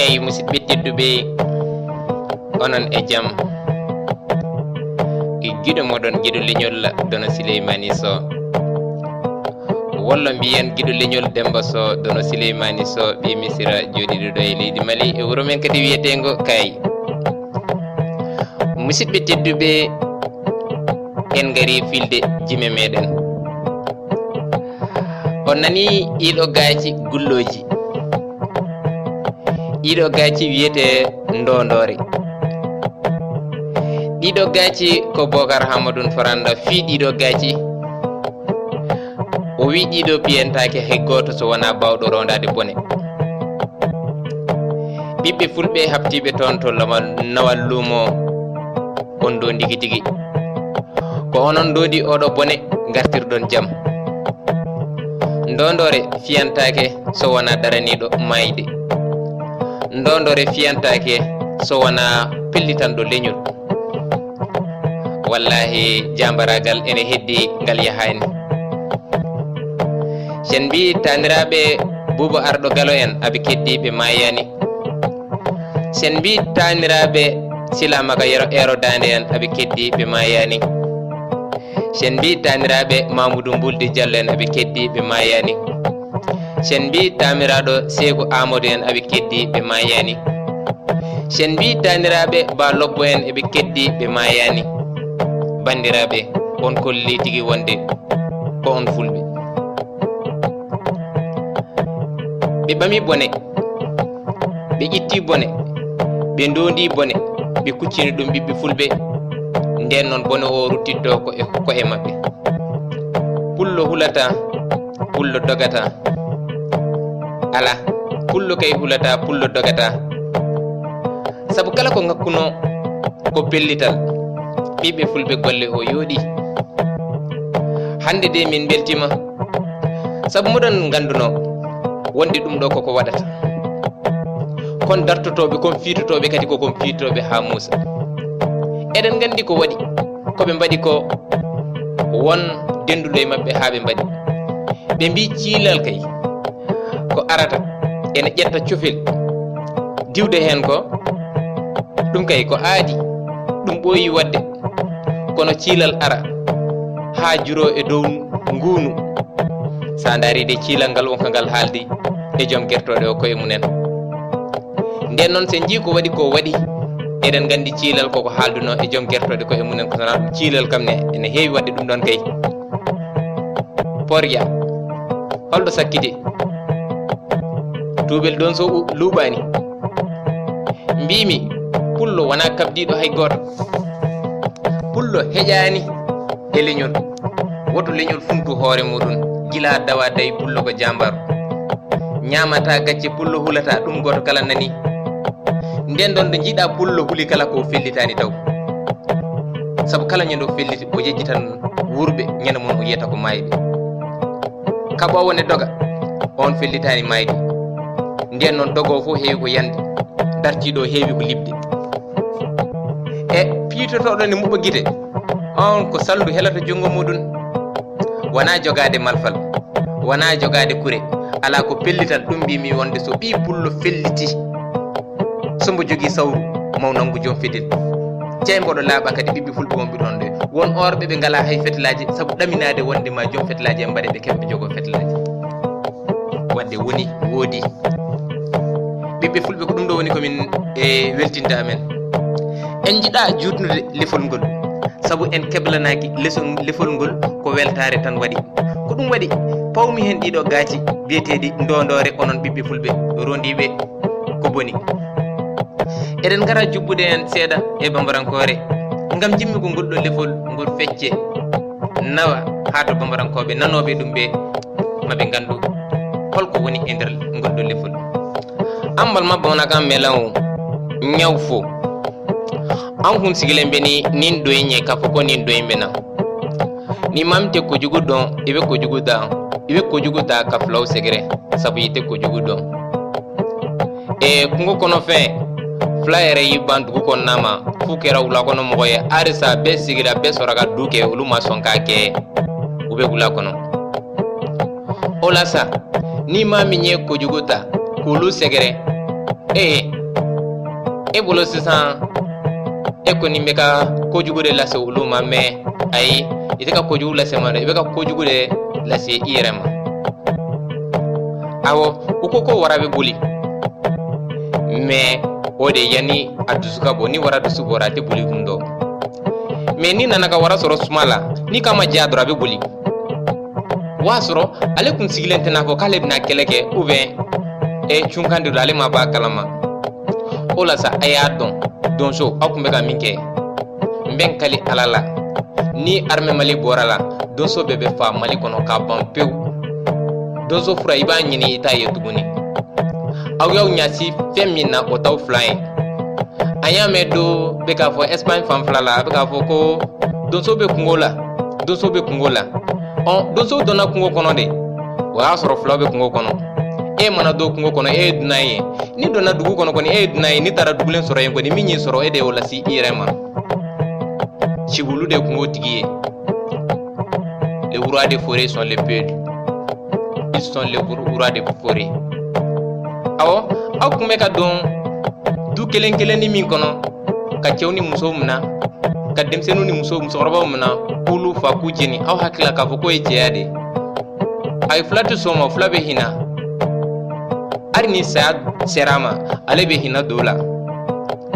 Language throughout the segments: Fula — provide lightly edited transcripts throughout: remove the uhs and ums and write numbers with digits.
Eyi musidɓe tedduɓe onon e jaam giɗo moɗon giɗo leñol Dono Souleymany Sow walla mbiyen giɗo leñol Demba Sow Dono Souleymany Sow ɓi Misira joɗiɗo ɗo e leydi Mali e wuuro men kadi wiyetengo Kayi. Musidɓe tedduɓe en gari filde jime meɗen. On nani ɗiɗo gaaci gulloji, ɗiɗo gaaci wiyete Ndondore, ɗiɗo gaaci ko Bocar Hamadoun Faranda fi ɗiɗo gaaci o wi ɗiɗo piyentake hay goto so wona bawɗo rondade bone. ɓiɓɓe fulɓe habtiɓe toon to nawal luumo on do ndigi tigi ko onon doodi oɗo bone gartirɗon jaam. Ndondore fiyantake so wona daraniɗo mayde, Ndondore fiyantake so wona pellitanɗo leñol. Wallahi jambaragal ene heddi ngal yahani. Sen mbi taniraɓe Buuba Arɗo Galo en aɓe keddiɓe mayani, sen mbi taniraɓe Silamaka Ero Dande en aɓe keddiɓe mayani, sen mbi taniraɓe Mamoudou Mbulde Diallo en aɓe keddiɓe mayani, sen mbi tamiraɗo Sekou Amadou en aɓe keddiɓe mayani, sen mbi taniraɓe Ba Lobbo en eɓe keddiɓe mayani. Bandiraɓe on kolli tigui wonde ko on fulɓe. ɓe ɓami bone, ɓe ƴitti bone, ɓe ndondi bone, ɓe kuccini ɗum ɓiɓɓe fulɓe. Nden noon bone o ruttitto ko e mabɓe. Pullo hulata, pullo dogata. Ala, pullo kay hulata, pullo dogata. Sabu kala ko ngakkuno ko pellital, ɓiɓɓe fulɓe golle o yooɗi. Hande de min beltima, sabu moɗon ganduno wonde ɗum ɗo koko waɗata. Kon dartotoɓe, kon fiitotoɓe kadi kokon fiitotoɓe ha muusa. Eɗen gandi ko waɗi, koɓe mbaɗi ko won denduɗo e mabɓe ha ɓe mbaɗi. Ɓe mbi ciilal kay ko arata ene ƴetta cofel diwde hen ko ɗum kay ko aadi, ɗum ɓooyi wadde. Kono ciilal ara ha juro e dow ngunu, sa daari de ciilal ngal wonko ngal haaldi e joom gertoɗe o koye munen. Nden noon sen jii ko waɗi ko waɗi, eɗen gandi ciilal koko haalduno e joom gertoɗe koye munen, ko sona ɗum ciilal kam ene heewi wadde ɗum ɗon kay. Porya holɗo sakkide tuubel ɗon so luuɓani. Mbimi pullo wona kabdiɗo hay goto, pullo heƴani e leñol. Woto leñol funtu hoore muɗum gila dawa dayi pullo ko jambaru. Ñamata gacce pullo hulata, ɗum goto kala nani. Nden ɗon ɗo jiiɗa pullo huli kala ko fellitani taw, sabu kala ñande o felliti o yejjitan wurɓe, ñande mon o yiyata ko mayɓe. Kaɓowo ne doga on fellitani mayde. Nden noon dogo fof heewi ko yande, dartiɗo heewi ko libde. E piitotoɗo ne muɓa guite, on ko saldu helata jungo muɗum. Wona jogade malfal, wona jogade kure, ala ko pellital. Ɗum mbimi wonde so ɓi pullo felliti, sombo jogui sawru maw nangu joom fedel. Cey mboɗo laaɓa kadi ɓiɓɓe fulɓe wonɓe toon ɗe, won orɓe ɓe ngala hay fetelaji, saabu ɗaminade wonde ma joom fetelaji en mbaɗe ɓe keɓe jogo fetelaji. Wadde woni woodi ɓiɓɓe fulɓe ko ɗum ɗo woni komin e weltinta amen. En jiiɗa jutnude lefol ngol, sabu en keblanaki lefol ngol ko weltare tan waɗi. Ko ɗum waɗi pawmi hen ɗiɗo gaaci biyeteɗi Ndondore, onon ɓiɓɓe fulɓe rondiɓe ko boni. Eɗen gara jubbude en seeɗa e bambarankore ngam jimmi ko ngol ɗo lefol ngol fecce nawa ha to bambarankoɓe nanoɓe ɗum ɓe maɓe gandu holko woni e nder ngol ɗo lefol. Ambal mabba wona kam melan ñaw fo an hun sigile mbeni nin doyiñe kafo ko nin doyimɓe nan ni mamte ko juguɗɗon eɓe ko juguɗa ka flaw segre, sabu yite ko juguɗɗon e kungo kono fe flayere yibban dugu kon nama fu kera wula kono mogoye arisa be sigira be soraga duke olu ma sonka ke ube wula kono. Olasa ni ma minye ko juguta kulu segre e bolo sisan e kɔni bɛ ka kojugu de lase olu ma mais ayi i tɛ ka kojugu lase ma dɛ i bɛ ka kojugu de lase i yɛrɛ ma. Awɔ u ko wara bɛ boli mais o de yani a dusu ka bɔ ni wara dusu bɔra a tɛ boli kun dɔ mais ni nana ka wara sɔrɔ suma la ni k'a ma jɛya dɔrɔn a bɛ boli. O y'a sɔrɔ ale kun sigilen tɛ n'a fɔ k'ale bɛna kɛlɛ kɛ ou bien cunkan de don ale ma bɔ a kalama. O la sa a y'a dɔn donso aw kun bɛ ka min kɛ n bɛ n kali Ala la ni armée Mali bɔra la donso bɛɛ bɛ fa Mali kɔnɔ k'a ban pewu. Donso fura i b'a ɲini i t'a ye tuguni. Aw y'aw ɲasi fɛn min na o t'aw fila ye. An y'a mɛn do bɛ k'a fɔ Espagne fanfɛla la a bɛ k'a fɔ ko donso bɛ kungo la donso bɛ kungo la. Donso donna kungo kɔnɔ de o y'a sɔrɔ filaw bɛ kungo kɔnɔ. E mana don kungo kɔnɔ e ye dunan ye ni donna dugu kɔnɔ kɔni e ye dunan ye ni taara dugulen sɔrɔ yen kɔni min y'i sɔrɔ e de y'o lase i yɛrɛ ma. Cibulu de kungo tigi ye. Les rois des forêts sont les peuples. Ils sont les rois des forêts. Awɔ aw kun bɛ ka don du kelen kelen ni min kɔnɔ ka cɛw ni musow minɛ ka denmisɛnninw ni musokɔrɔbaw minɛ k'olu fa k'u jeni aw hakilila k'a fɔ k'o ye cɛya de. Ayi fila tɛ sɔn ma fila bɛ hinɛ. Hali ni saya sera a ma ale bɛ hinɛ don o la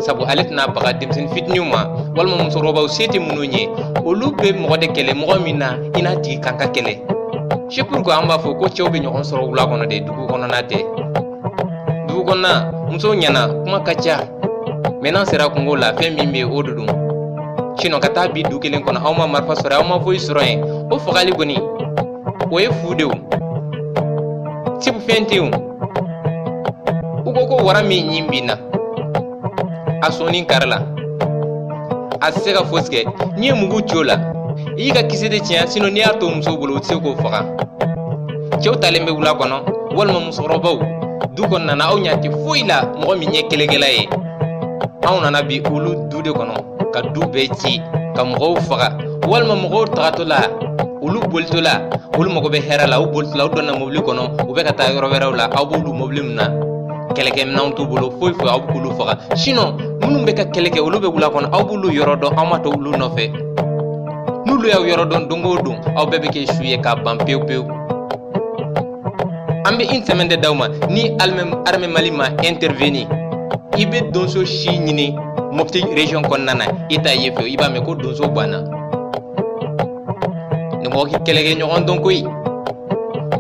sabu ale tɛna baga denmisɛnnin fitininw ma walima musokɔrɔbaw se tɛ minnu ye olu bɛ mɔgɔ de kɛlɛ mɔgɔ min na i n'a tigi kan ka kɛlɛ. C'est pourquoi an b'a fɔ ko cɛw bɛ ɲɔgɔn sɔrɔ wula kɔnɔ de dugu kɔnɔna tɛ. Dugu kɔnɔna musow ɲɛna kuma ka ca mais n'an sera kungo la fɛn min bɛ o de don. Sinon ka taa bi du kelen kɔnɔ aw ma marifa sɔrɔ aw ma foyi sɔrɔ yen o fagali kɔni o ye fu de o. Tibu fɛn tɛ o. U ko wara min ɲin bin na a sɔnni kari la a tɛ se ka fosi kɛ n'i ye mugu ci o la i y'i ka kisɛ de tiɲɛ sinon n'i y'a to musow bolo u tɛ se k'o faga. Cɛw talen bɛ wula kɔnɔ walima musokɔrɔbaw du kɔnɔna na aw ɲɛ tɛ foyi la mɔgɔ min ye kɛlɛkɛla ye. Anw nana bi olu du de kɔnɔ ka du bɛɛ ci ka mɔgɔw faga walima mɔgɔw tagatɔ la olu bolitɔ la olu mago bɛ hɛrɛ la u bolitɔ la u donna mobili kɔnɔ u bɛ ka taa yɔrɔ wɛrɛw la aw b'olu mobili min na kɛlɛkɛminɛnw t'u bolo foyi foyi aw bɛ k'olu faga sinon minnu bɛ ka kɛlɛ kɛ olu bɛ wula kɔnɔ aw b'olu yɔrɔ dɔn aw ma to olu nɔfɛ. N'olu y'aw yɔrɔ dɔn don o don aw bɛɛ bɛ kɛ su ye k'a ban pewu pewu. An bɛ une semaine de d'aw ma ni armée Mali ma intervenir i bɛ donso si ɲini Mopti région kɔnɔna na i t'a ye fewu i b'a mɛn ko donso banna. Ni mɔgɔ k'i kɛlɛ kɛ ɲɔgɔn dɔn koyi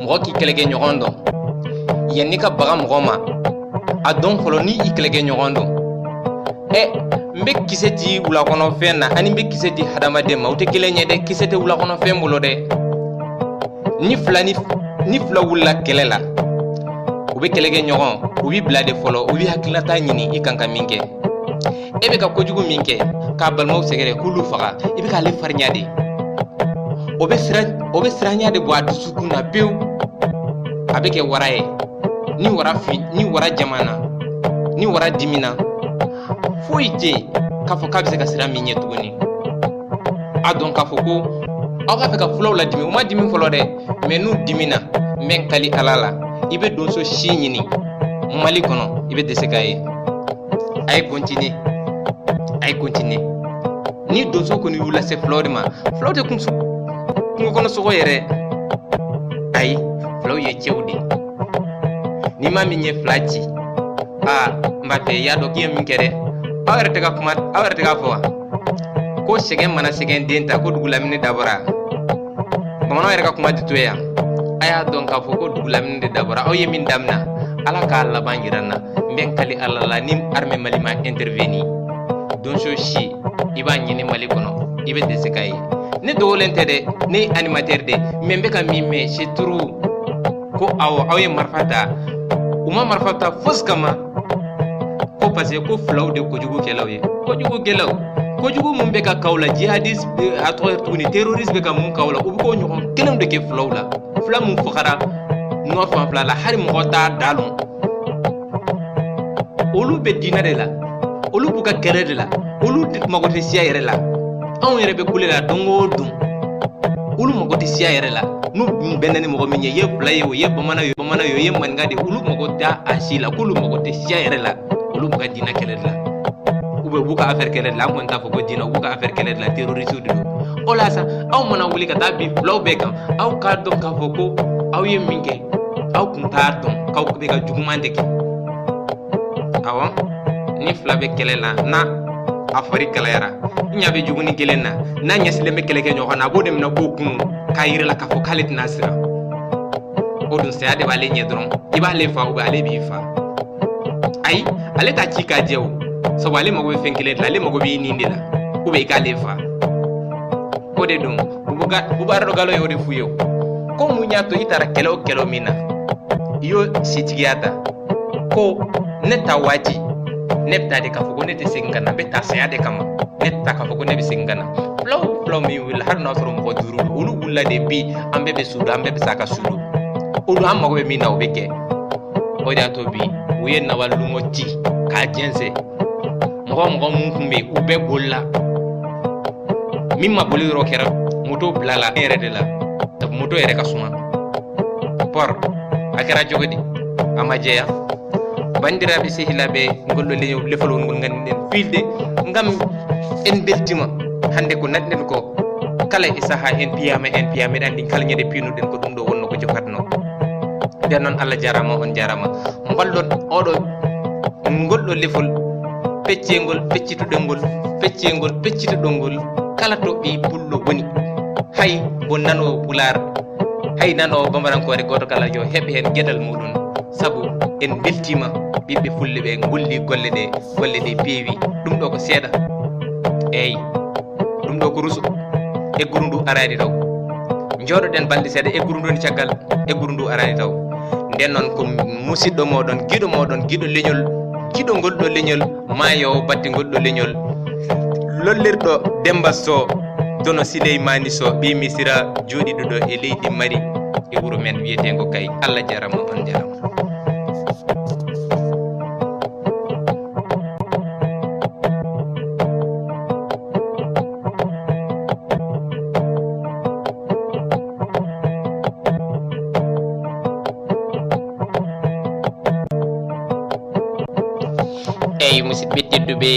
mɔgɔ k'i kɛlɛ kɛ ɲɔgɔn dɔn yanni ka baga mɔgɔ ma a dɔn fɔlɔ ni i kɛlɛ kɛ ɲɔgɔn dɔn. N bɛ kisɛ di wulakɔnɔfɛn na ani n bɛ kisɛ di hadamaden ma o tɛ kelen ye dɛ kisɛ tɛ wulakɔnɔfɛn bolo dɛ. Ni fila wulila kɛlɛ la u bɛ kɛlɛ kɛ ɲɔgɔn u b'i bila de fɔlɔ u b'i hakilinata ɲini i kan ka min kɛ. E bɛ ka kojugu min kɛ k'a balimaw sɛgɛrɛ k'olu faga i bɛ k'ale farinya de. O bɛ siranya de bɔ a dusukun na pewu a bɛ kɛ wara ye ni wara jamana ni wara dimina foyi tɛ yen k'a fɔ k'a bɛ se ka sira min ɲɛ tuguni. A dɔn k'a fɔ ko aw ka fɛ ka fulaw ladimi u ma dimi fɔlɔ dɛ mais n'u dimina n bɛ n kali Ala la i bɛ donso si ɲini Mali kɔnɔ i bɛ dɛsɛ k'a ye. A ye continuer ni donso kɔni y'u lase fulaw de ma fulaw tɛ kungo kɔnɔ sogo yɛrɛ ayi fulaw ye cɛw de ni ma min ye fila ci n b'a fɛ i y'a dɔn k'i ye min kɛ dɛ aw yɛrɛ tɛ k'a fɔ wa ko sɛgɛn mana sɛgɛn den ta ko dugu lamini dabɔra bamananw yɛrɛ ka kuma tɛ to yan a y'a dɔn k'a fɔ ko dugu lamini de dabɔra aw ye min damina Ala k'a laban jira n na n bɛ n kali Ala la ni armée Mali ma intervenir donso si i b'a ɲini Mali kɔnɔ i bɛ dɛsɛ k'a ye. Ne dogolen tɛ dɛ ne ye animateur de mais n bɛ ka min mɛn c'est trop ko aw ye marifa ta u ma marifa ta fosi kama ko parce que ko filaw de kojugukɛlaw ye kojugu mun bɛ ka k'aw la jihadiste a tɔgɔ ye tuguni terroriste bɛ ka mun k'aw la u bɛ k'o ɲɔgɔn kelenw de kɛ filaw la fila mun fagara nɔ fanfɛla la hali mɔgɔ t'a da lɔn olu bɛ diinɛ de la olu b'u ka kɛlɛ de la olu mago tɛ siya yɛrɛ la anw yɛrɛ bɛ kule la don o don ulu mago ti siya yɛrɛ la n'u bɛnna ni mɔgɔ min ye fila ye o ye bamanan ye o ye maninka de ulu mago tɛ a si la k'ulu mago tɛ siya yɛrɛ la olu b'u ka diinɛ kɛlɛ de la u b'u ka affaire kɛlɛ de la an kɔni t'a fɔ ko diinɛ u b'u ka affaire kɛlɛ de la terroriste de don o la sa aw mana wuli ka taa bin filaw bɛɛ kan aw k'a dɔn k'a fɔ ko aw ye min kɛ aw kun t'a dɔn k'aw bɛ ka juguman de kɛ awɔ ni fila bɛ kɛlɛ la na a fari kalayara n ɲa bɛ juguni kelen na n'a ɲɛsilen bɛ kɛlɛ kɛ ɲɔgɔn na a b'o de minɛ k'o kunu k'a yira la k'a fɔ k'ale tɛna siran o dun saya de b'ale ɲɛ dɔrɔn i b'ale fa ou bien ale b'i fa ayi ale t'a ci k'a jɛ o sabu ale mago bɛ fɛn kelen de la ale mago b'i nin de la ou bien i k'ale fa o de don bubaradɔ galo y'o de f'u ye o ko mun y'a to i taara kɛlɛ o kɛlɛ min na i y'o sitigiya ta ko ne ta waati ne bɛ taa de k'a fɔ ko ne tɛ segin ka na n bɛ taa saya de kama ne tɛ taa k'a fɔ ko ne bɛ segin ka na filaw min wulila hali n'a sɔrɔ mɔgɔ duuru don olu wulila de bi an bɛɛ bɛ su don an bɛɛ bɛ sa ka su don o don an mago bɛ min na o bɛ kɛ o de y'a to bi u ye Nawalungo ci k'a jɛnsɛn mɔgɔ mun tun bɛ yen u bɛɛ bolila min ma boli yɔrɔ kɛra moto bilala ne yɛrɛ de la sabu moto yɛrɛ ka suma port a kɛra cogo di a ma jɛya bandiraɓe sehilaɓe ngolɗo leñol lefol ngol ganduɗen fiilde ngam en beltima hande ko natɗen ko kala e saaha en piyama meɗen andi kala ñande pinuɗen ko ɗum ɗo wonno ko jofatno nden noon Allah jarama on jarama ballon oɗo ngolɗo lefol peccengol peccituɗol ngol kala to ɓi pullo woni hay bo nano pular hay nano bambarankore goto kala yo heɓe hen gueɗal muɗum sabu en beltima ɓiɓɓe fulle ɓe golli golle ɗe peewi ɗum ɗo ko seeɗa eyyi ɗum ɗo ko ruso egguru ndu arani taw jooɗoɗen balɗe seeɗa egguru ndu ni caggal egguru ndu arani taw nden noon ko musidɗo moɗon giɗo leñol giɗo golɗo leñol maayo batte golɗo leñol lollirɗo Demba Sow dono Sileymani Sow ɓi misira jooɗiɗo ɗo e leydi Mari e wuro men wiyetengo Kay Allah jarama on jarama. Musidɓe tedduɓe